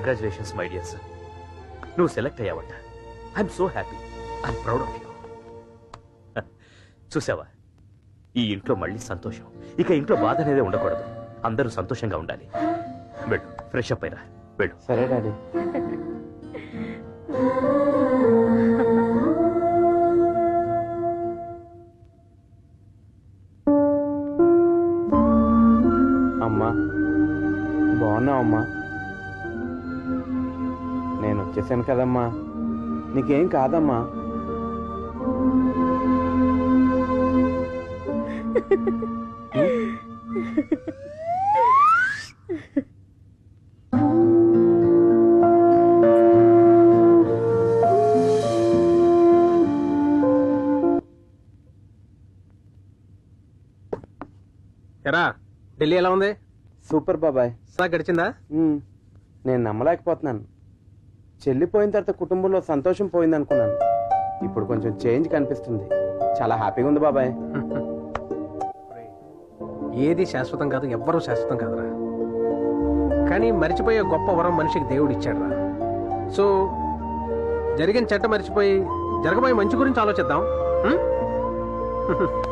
Congratulations my dear sir. నువ్వు select అయ్యావట. I'm so happy. I'm proud of you. చూసావా, ఈ ఇంట్లో మళ్ళీ సంతోషం. ఇక ఇంట్లో బాధ అనేది ఉండకూడదు. అందరూ సంతోషంగా ఉండాలి. వెళ్ళు, ఫ్రెష్ అప్ అయిరా. వెళ్ళు. సరే డాడీ. అమ్మా బాగున్నావు అమ్మా? నేను వచ్చేసాను కదమ్మా, నీకేం కాదమ్మా. ఎరా ఢిల్లీ ఎలా ఉంది? సూపర్ బాబాయ్. గడిచిందా? నేను నమ్మలేకపోతున్నాను. చెల్లిపోయిన తర్వాత కుటుంబంలో సంతోషం పోయింది అనుకున్నాను. ఇప్పుడు కొంచెం చేంజ్ కనిపిస్తుంది. చాలా హ్యాపీగా ఉంది బాబాయ్. ఏది శాశ్వతం కాదు, ఎవ్వరూ శాశ్వతం కాదురా. కానీ మర్చిపోయే గొప్ప వరం మనిషికి దేవుడు ఇచ్చాడురా. సో జరిగిన చెడ్డ మర్చిపోయి జరగబోయే మంచి గురించి ఆలోచిద్దాం.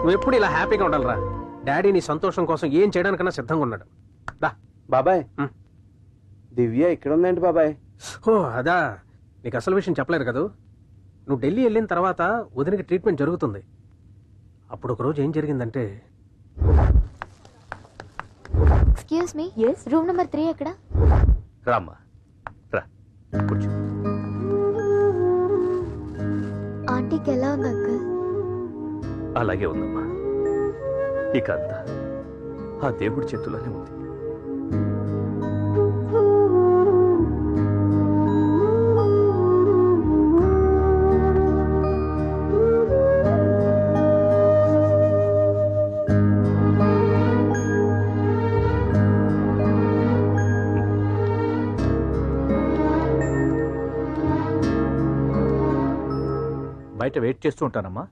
నువ్వు ఎప్పుడు ఇలా హ్యాపీగా ఉండాలిరా. డాడీ నీ సంతోషం కోసం ఏం చేయడానికన్నా సిద్ధంగా ఉన్నాడు. దా బాబాయ్, దివ్య ఇక్కడ ఉందేంటి బాబాయ్? ఓ అదా, నీకు అసలు విషయం చెప్పలేదు కదా. నువ్వు ఢిల్లీ వెళ్ళిన తర్వాత వదినకి ట్రీట్మెంట్ జరుగుతుంది. అప్పుడు ఒక రోజు ఏం జరిగిందంటే, ఎక్స్క్యూజ్ మీ, రూమ్ నెంబర్ 3 ఎక్కడ? రామ్మా, రా కూర్చో. ఆంటీకి ఎలా ఉంది అంకుల్? అలాగే ఉందమ్మా. ఇక అంతా ఆ దేవుడి చేతుల్లోనే ఉంది. బయట వెయిట్ చేస్తూ ఉంటానమ్మా.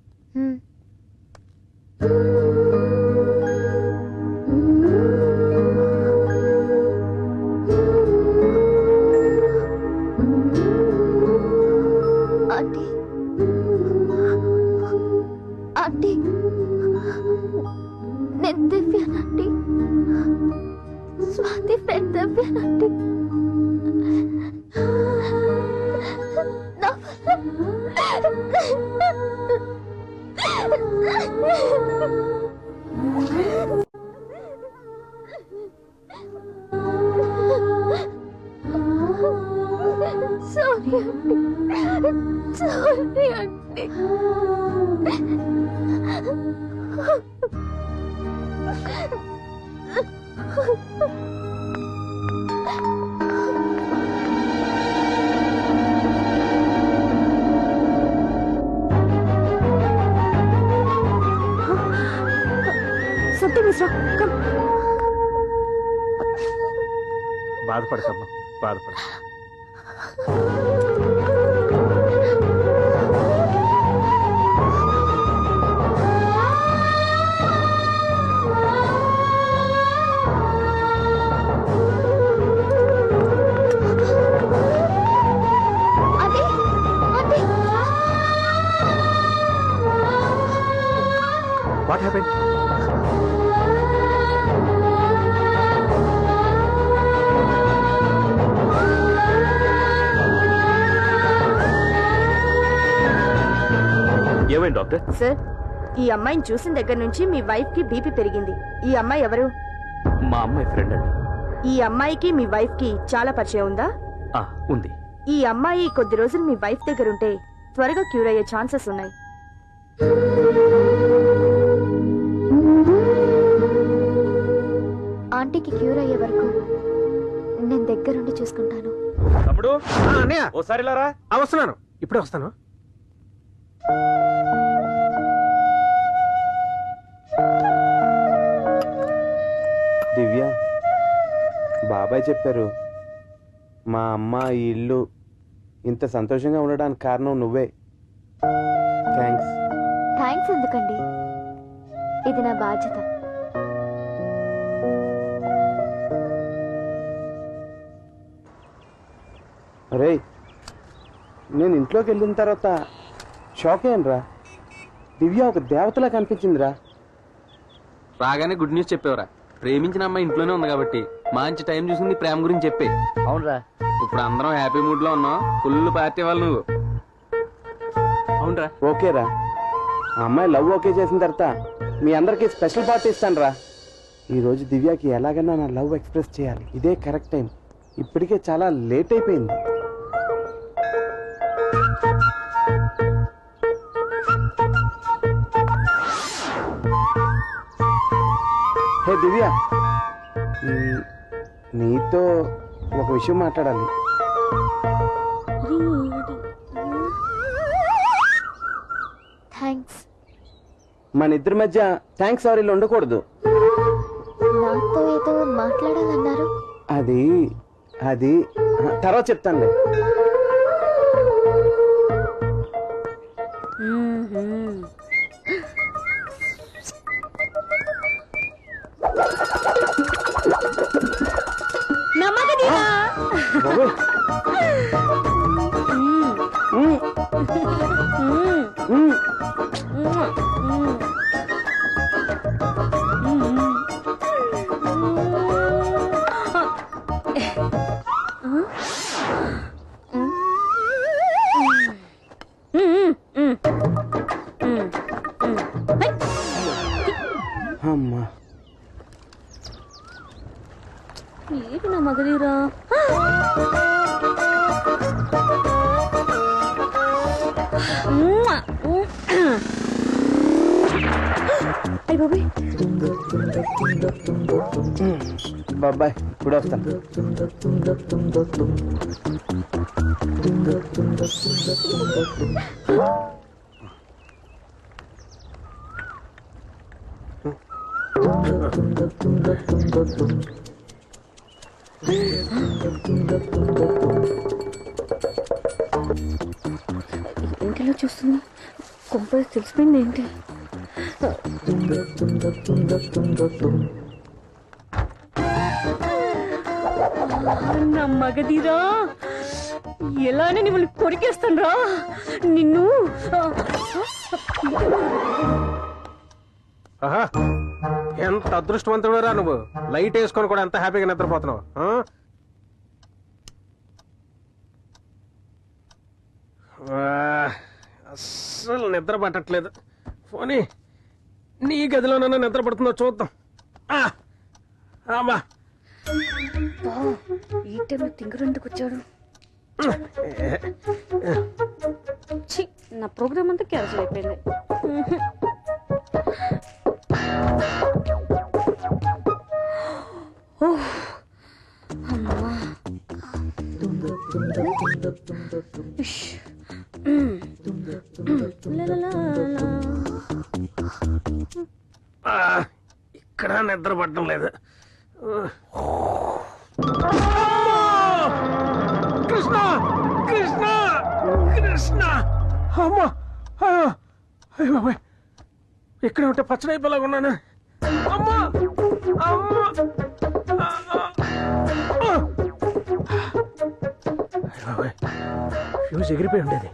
ఆంటీ, ఆంటీ, నేను దివ్యానంటీ, స్వాతి ఫ్రెండ్ దివ్యానంటీ. Sorry, auntie. Sorry, auntie. Something is wrong. Come. బాధపడకమ్మా, బాధపడ. What happened? ఏమైంది డాక్టర్? సార్, ఈ అమ్మాయిని చూసిన దగ్గర నుంచి మీ వైఫ్ కి బీపీ పెరిగింది. ఈ అమ్మాయి ఎవరు? మా అమ్మాయి ఫ్రెండ్ అండి. ఈ అమ్మాయికి మీ వైఫ్ కి చాలా పరిచయం ఉందా? ఉంది. ఈ అమ్మాయి కొద్ది రోజులు మీ వైఫ్ దగ్గర ఉంటే త్వరగా క్యూర్ అయ్యే ఛాన్సెస్ ఉన్నాయి. ఆంటీకి క్యూర్ అయ్యే వరకు నేను దగ్గరుండి చూసుకుంటాను. తమ్ముడు, అన్నయ్య ఓసారి లారా. వస్తున్నాను, ఇప్పుడే వస్తాను. దివ్య, బాబాయ్ చెప్పారు మా అమ్మ ఈ ఇల్లు ఇంత సంతోషంగా ఉండడానికి కారణం నువ్వే. థ్యాంక్స్. థ్యాంక్స్ ఎందుకండి, ఇది నా బాధ్యత. రేయ్, నేను ఇంట్లోకి వెళ్ళిన తర్వాత షాక్ అయ్యానురా. దివ్య ఒక దేవతలా కనిపించిందిరా. రాగానే గుడ్ న్యూస్ చెప్పేవరా. ప్రేమించిన అమ్మాయి ఇంట్లోనే ఉంది కాబట్టి మంచి టైం చూసింది ప్రేమ గురించి చెప్పే. అవునరా. ఇప్పుడు అందరం హ్యాపీ మూడ్ లో ఉన్నాం. ఫుల్ పార్టీ వాళ్ళు నువ్వు. అవునరా. ఓకేరా, ఆ అమ్మాయి లవ్ ఓకే చేసిన తర్వాత మీ అందరికీ స్పెషల్ పార్టీ ఇస్తాను రా. ఈరోజు దివ్యకి ఎలాగైనా నా లవ్ ఎక్స్ప్రెస్ చేయాలి. ఇదే కరెక్ట్ టైం. ఇప్పటికే చాలా లేట్ అయిపోయింది. హే దివ్య, నీతో ఒక విషయం మాట్లాడాలి. థ్యాంక్స్. మన ఇద్దరి మధ్య థ్యాంక్స్ సారీలు ఉండకూడదు. నాతో ఏదో మాట్లాడాలన్నారు. అది అది తర్వాత చెప్తానులే. బాబోయ్. అమ్మా, ఏంటి నా మగధీరా? అయ్య బాబాయ్, బాబాయ్ ఇప్పుడు వస్తాను. ఏంటిలో చూస్తుంది? కొంపది తెలిసిపోయింది ఏంటి? నా మగధీరా, ఎలానే మిమ్మల్ని కొరికేస్తాను రా నిన్ను. ఆహా, ఎంత అదృష్టవంతుడు రా నువ్వు. లైట్ వేసుకొని కూడా ఎంత హ్యాపీగా నిద్రపోతున్నావు. అస్సలు నిద్ర పట్టట్లేదు. పోనీ నీ గదిలోనన్నా నిద్ర పడుతుందో చూద్దాం. అమ్మా, ఈ టైంలో తింగరెందుకు వచ్చాడు? నా ప్రోగ్రామ్ అంతా క్యాన్సిల్ అయిపోయింది. ఇక్కడ నిద్ర పడడం లేదు. కృష్ణ కృష్ణ కృష్ణ, అమ్మా, అయ్య బాబాయ్, ఇక్కడ ఉంటే పచ్చడి అయిపోలాగా ఉన్నాను. అమ్మా అమ్మా, ఫ్యూజ్ ఎగిరిపోయి ఉండేది.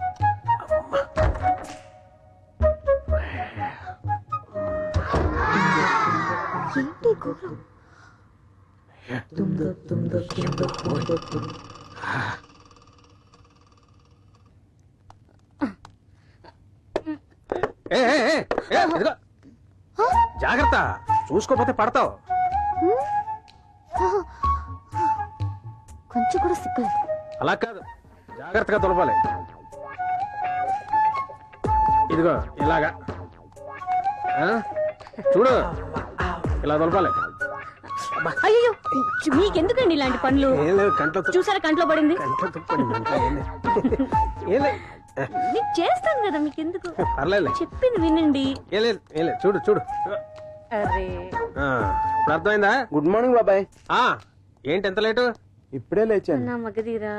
ఏంటి ఘోరం? జాగ్రత్త, చూసుకోపోతే పడతావు. కొంచెం కూడా సిగ్గులేదు. అలా కాదు, జాగ్రత్తగా తొలపాలి. ఇదిగో ఇలాగా చూడు, ఇలా తొలపాలి. అయ్యో, మీకెందుకండి ఇలాంటి పనులు? ఏం లేదు, కంట్లో చూసారా కంట్లో పడింది. ఏం లేదు, మీకు చేస్తాను కదా, మీకెందుకు? పర్లేదు, చెప్పింది వినండి. ఏం లేదు, ఏం లేదు, చూడు చూడు. అరే, ఇప్పుడు అర్థమైందా? గుడ్ మార్నింగ్ బాబాయ్. ఏంటి ఎంత లేటు? ఇప్పుడే లేచాను. నా మగధీరా,